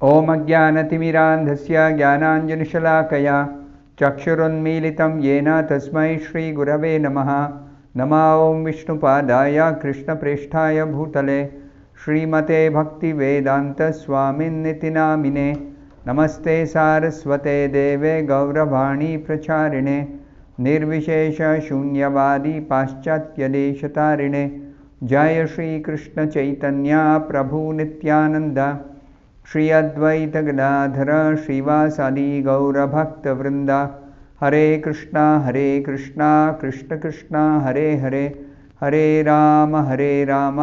ॐ अज्ञानतिमिरान्धस्य ज्ञानाञ्जनशलाकया चक्षुरुन्मीलितं येन तस्मै श्रीगुरवे नमः। नमः ॐ विष्णुपादाय कृष्णप्रेष्ठाय भूतले श्रीमते भक्तिवेदान्तस्वामिन्निति नामिने। नमस्ते सारस्वते देवे गौरवाणी प्रचारिणे निर्विशेषशून्यवादी पाश्चात्यदेशतारिणे। जय श्रीकृष्ण चैतन्य प्रभु नित्यानन्द श्री अद्वैत गदाधर श्रीवासादि गौरभक्तवृंद। हरे कृष्णा कृष्ण कृष्ण हरे हरे, हरे राम राम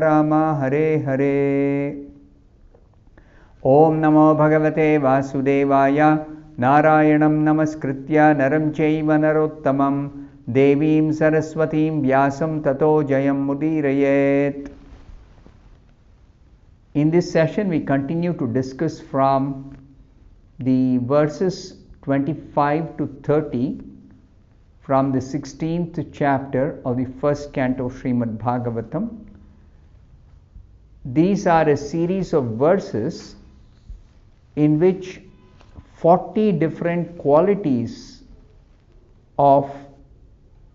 राम हरे हरे। ओम नमो भगवते वासुदेवाय। नारायणं नमस्कृत्य नरं चैव नरोत्तमं देवीं सरस्वतीं व्यासं ततो जयमुदीरयेत्। In this session, we continue to discuss from the verses 25 to 30 from the 16th chapter of the first canto of Srimad Bhagavatam. These are a series of verses in which 40 different qualities of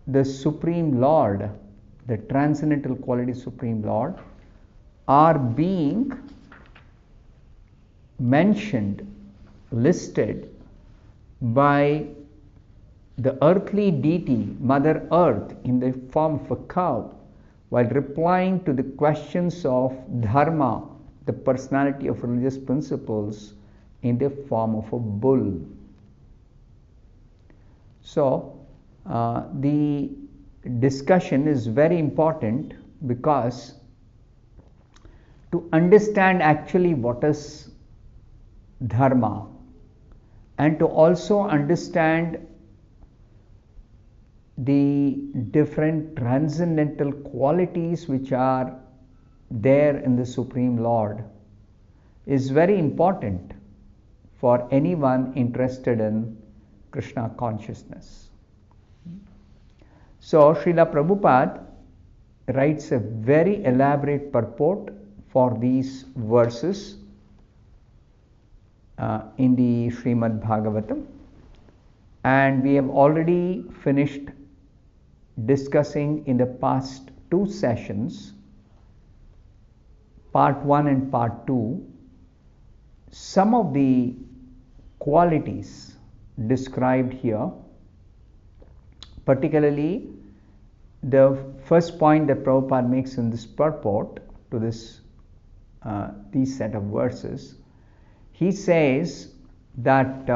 the Supreme Lord, the transcendental quality Supreme Lord, are being mentioned, listed by the earthly deity, Mother Earth, in the form of a cow, while replying to the questions of Dharma, the personality of religious principles, in the form of a bull. So, the discussion is very important because to understand actually what is Dharma and to also understand the different transcendental qualities which are there in the Supreme Lord is very important for anyone interested in Krishna consciousness. So, Srila Prabhupada writes a very elaborate purport for these verses in the Srimad Bhagavatam, and we have already finished discussing in the past two sessions, part 1 and part 2, some of the qualities described here, particularly the first point that Prabhupada makes in this purport to this these set of verses. He says that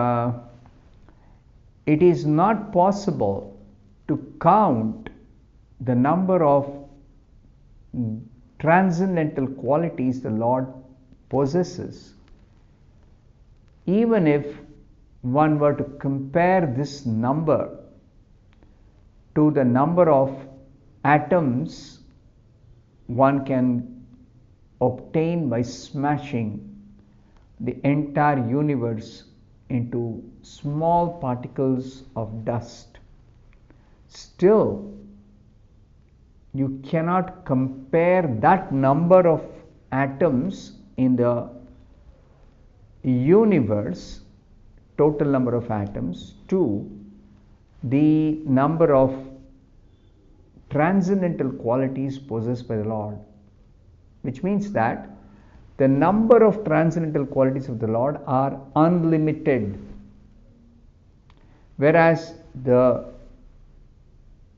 it is not possible to count the number of transcendental qualities the Lord possesses. Even if one were to compare this number to the number of atoms one can obtain by smashing the entire universe into small particles of dust, still you cannot compare that number of atoms in the universe, total number of atoms, to the number of transcendental qualities possessed by the Lord, which means that the number of transcendental qualities of the Lord are unlimited, whereas the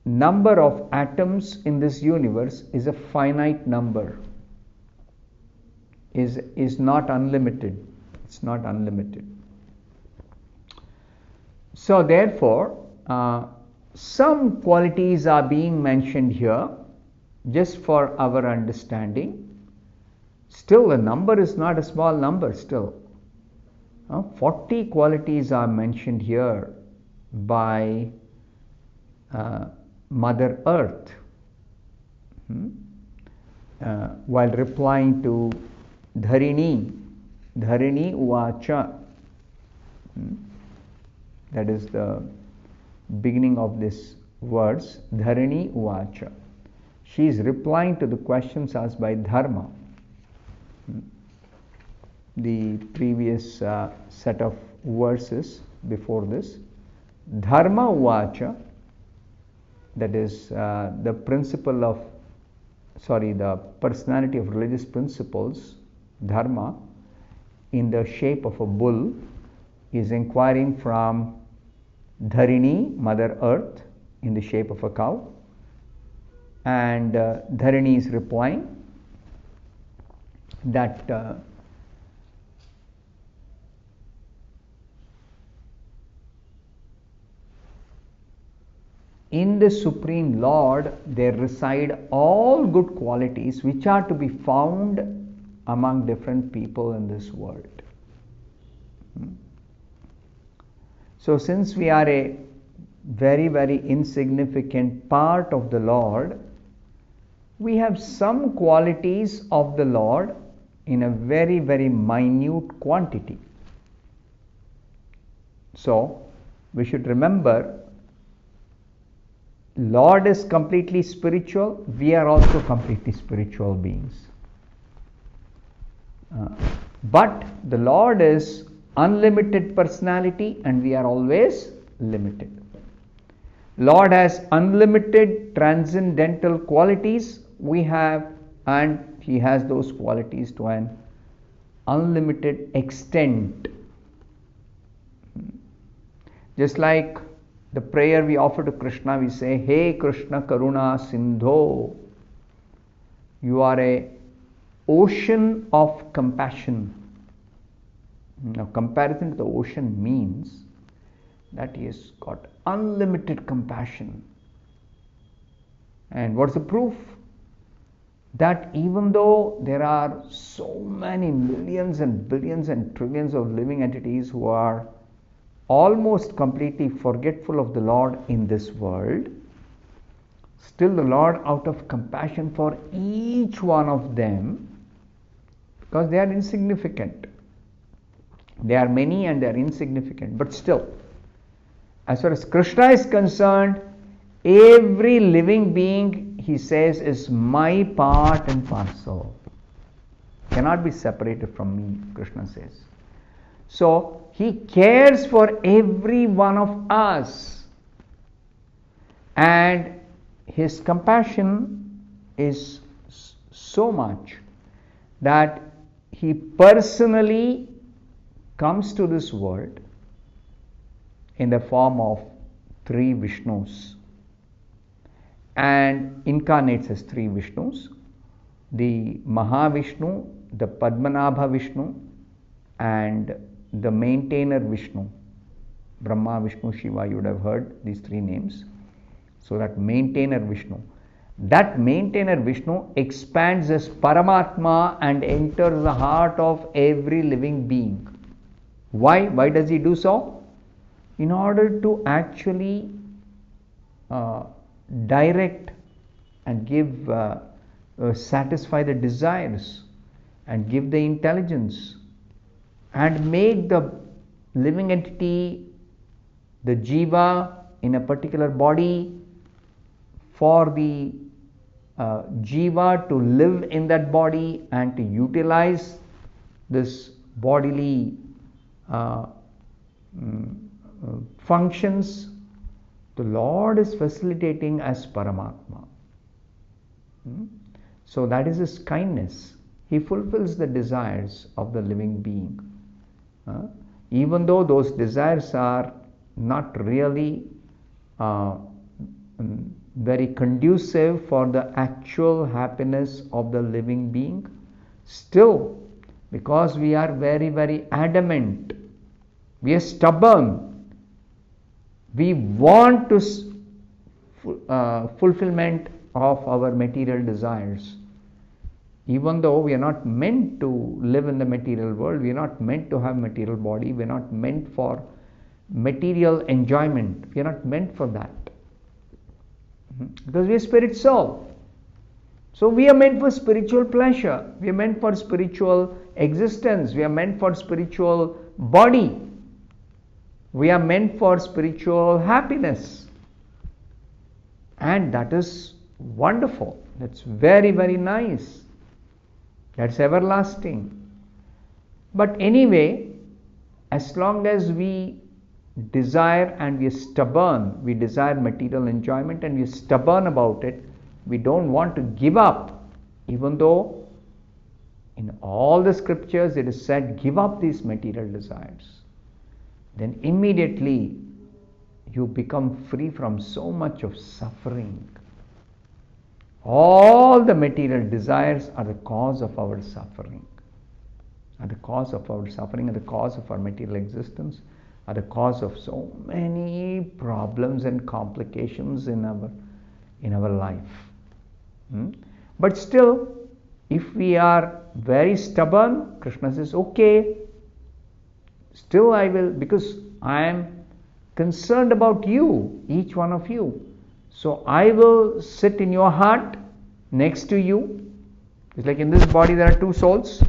number of atoms in this universe is a finite number, is not unlimited. It's not unlimited. So therefore, some qualities are being mentioned here just for our understanding. Still, the number is not a small number still. 40 qualities are mentioned here by Mother Earth while replying to Dharini Uvacha. That is the beginning of this verse, Dharini Uvacha. She is replying to the questions asked by Dharma. the previous set of verses before this. Dharma uvacha, that is the principle of, the personality of religious principles, Dharma, in the shape of a bull, is inquiring from Dharini, Mother Earth, in the shape of a cow, and Dharini is replying that in the Supreme Lord there reside all good qualities which are to be found among different people in this world. So since we are a very, very insignificant part of the Lord, we have some qualities of the Lord in a very, very minute quantity. So we should remember, Lord is completely spiritual, we are also completely spiritual beings. But the Lord is unlimited personality and we are always limited. Lord has unlimited transcendental qualities, we have, and He has those qualities to an unlimited extent. Just like the prayer we offer to Krishna, we say, Hey Krishna Karuna Sindho, you are a ocean of compassion. Now, comparison to the ocean means that He has got unlimited compassion. And what's the proof? That even though there are so many millions and billions and trillions of living entities who are almost completely forgetful of the Lord in this world, still the Lord, out of compassion for each one of them, because they are insignificant, they are many and they are insignificant, but still, as far as Krishna is concerned, every living being, He says, is my part and parcel. Cannot be separated from me, Krishna says. So, He cares for every one of us. And His compassion is so much that He personally comes to this world in the form of 3 Vishnus and incarnates as 3 Vishnus, the Mahavishnu, the Padmanabha Vishnu, and the maintainer Vishnu. Brahma, Vishnu, Shiva, you would have heard these 3 names. So that maintainer Vishnu. That maintainer Vishnu expands as Paramatma and enters the heart of every living being. Why? Why does He do so? In order to actually direct and give, satisfy the desires and give the intelligence and make the living entity, the jiva in a particular body, for the jiva to live in that body and to utilize this bodily functions. The Lord is facilitating as Paramatma. So that is His kindness. He fulfills the desires of the living being. Even though those desires are not really very conducive for the actual happiness of the living being, still, because we are very, very adamant, we are stubborn, we want to fulfillment of our material desires. Even though we are not meant to live in the material world, we are not meant to have material body, we are not meant for material enjoyment, we are not meant for that. Because we are spirit soul. So we are meant for spiritual pleasure, we are meant for spiritual existence, we are meant for spiritual body, we are meant for spiritual happiness. And that is wonderful. That's very, very nice. That's everlasting. But anyway, as long as we desire and we are stubborn, we desire material enjoyment and we are stubborn about it, we don't want to give up, even though in all the scriptures it is said, give up these material desires. Then immediately you become free from so much of suffering. All the material desires are the cause of our suffering. Are the cause of our suffering, are the cause of our material existence, are the cause of so many problems and complications in our life. But still, if we are very stubborn, Krishna says, okay, still I will, because I am concerned about you, each one of you. So I will sit in your heart next to you. It's like in this body there are two souls.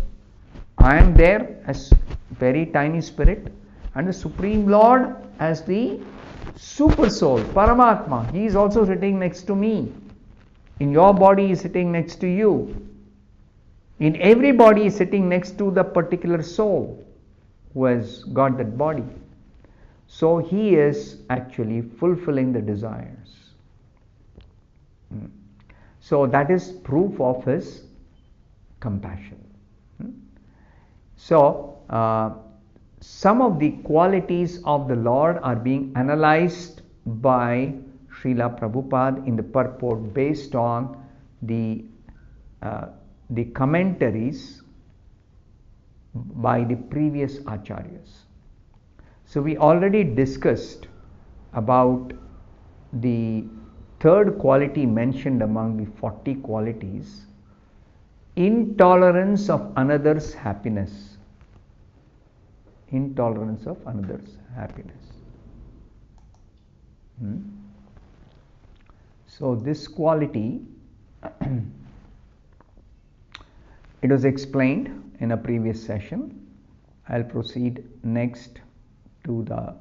I am there as very tiny spirit, and the Supreme Lord as the super soul, Paramatma. He is also sitting next to me. In your body he is sitting next to you. In every body he is sitting next to the particular soul who has got that body. So he is actually fulfilling the desires. So that is proof of his compassion. So some of the qualities of the Lord are being analyzed by Srila Prabhupada in the purport based on the commentaries by the previous acharyas. So we already discussed about the third quality mentioned among the 40 qualities, intolerance of another's happiness. Intolerance of another's happiness. So this quality, it was explained in a previous session. I'll proceed next to the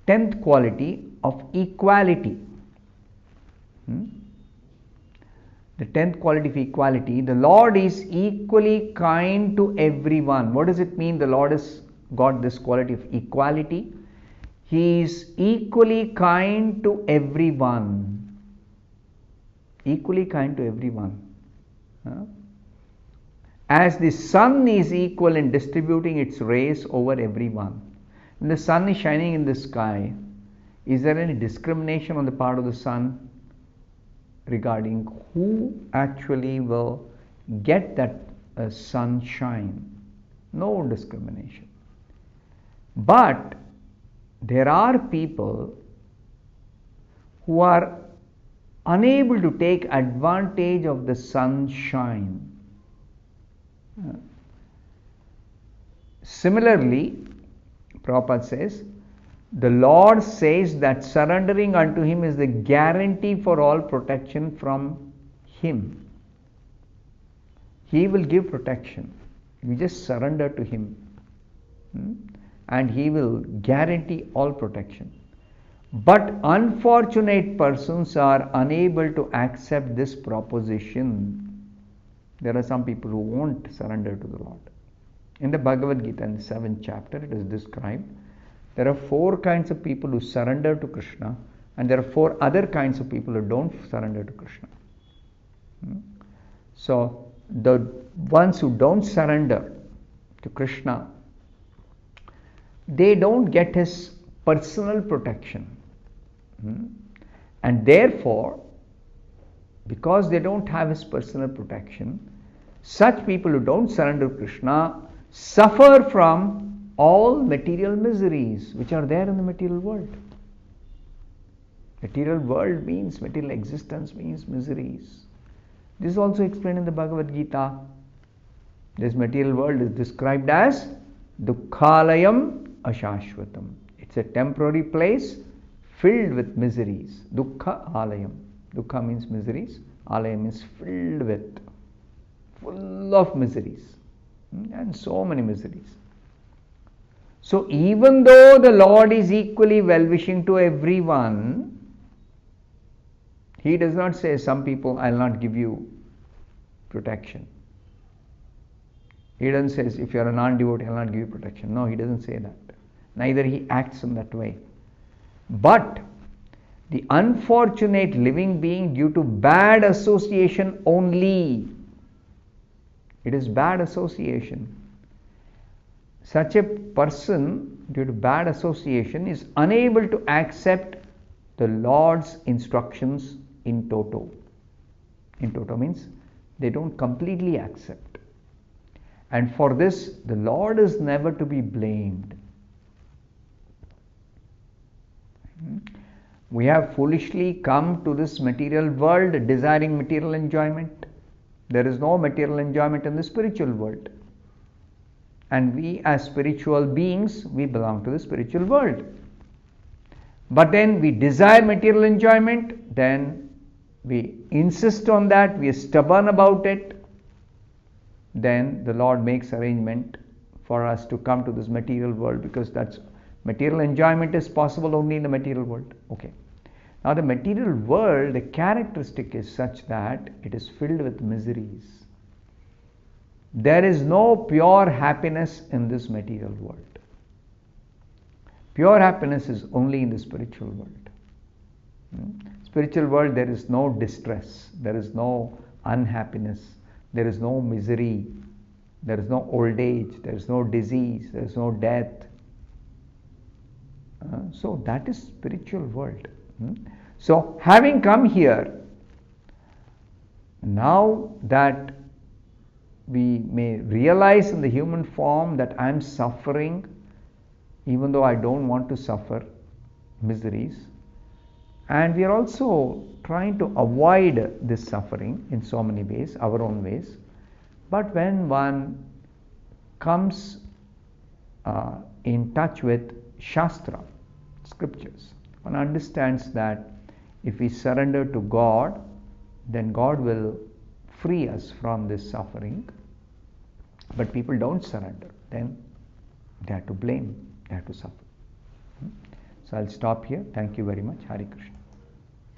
10th quality of equality. The 10th quality of equality, the Lord is equally kind to everyone. What does it mean the Lord has got this quality of equality? He is equally kind to everyone. Equally kind to everyone. As the sun is equal in distributing its rays over everyone. When the sun is shining in the sky, is there any discrimination on the part of the sun regarding who actually will get that sunshine? No discrimination. But there are people who are unable to take advantage of the sunshine. Similarly, Prabhupada says, the Lord says that surrendering unto Him is the guarantee for all protection from Him. He will give protection. We just surrender to Him. And He will guarantee all protection. But unfortunate persons are unable to accept this proposition. There are some people who won't surrender to the Lord. In the Bhagavad Gita, in the 7th chapter, it is described there are 4 kinds of people who surrender to Krishna, and there are 4 other kinds of people who don't surrender to Krishna. So, the ones who don't surrender to Krishna, they don't get His personal protection. And therefore, because they don't have His personal protection, such people who don't surrender to Krishna suffer from all material miseries which are there in the material world. Material world means, material existence means miseries. This is also explained in the Bhagavad Gita. This material world is described as Dukkhalayam Ashashvatam. It's a temporary place filled with miseries. Dukkha Alayam. Dukkha means miseries. Alayam means filled with, full of miseries. And so many miseries. So even though the Lord is equally well-wishing to everyone, He does not say, some people, I'll not give you protection. He doesn't say, if you're a non-devotee, I'll not give you protection. No, he doesn't say that. Neither he acts in that way. But the unfortunate living being, due to bad association only, it is bad association. Such a person, due to bad association, is unable to accept the Lord's instructions in toto. In toto means they don't completely accept. And for this, the Lord is never to be blamed. We have foolishly come to this material world desiring material enjoyment. There is no material enjoyment in the spiritual world. And we as spiritual beings, we belong to the spiritual world. But then we desire material enjoyment, then we insist on that, we are stubborn about it, then the Lord makes arrangement for us to come to this material world, because that's material enjoyment is possible only in the material world. Okay. Now the material world, the characteristic is such that it is filled with miseries. There is no pure happiness in this material world. Pure happiness is only in the spiritual world. Spiritual world, there is no distress, there is no unhappiness, there is no misery, there is no old age, there is no disease, there is no death. So that is spiritual world. So having come here, now that we may realize in the human form that I am suffering, even though I don't want to suffer miseries, and we are also trying to avoid this suffering in so many ways, our own ways. But when one comes in touch with Shastra, scriptures, one understands that if we surrender to God, then God will free us from this suffering. But people don't surrender, then they are to blame, they are to suffer. So I'll stop here. Thank you very much. Hare Krishna.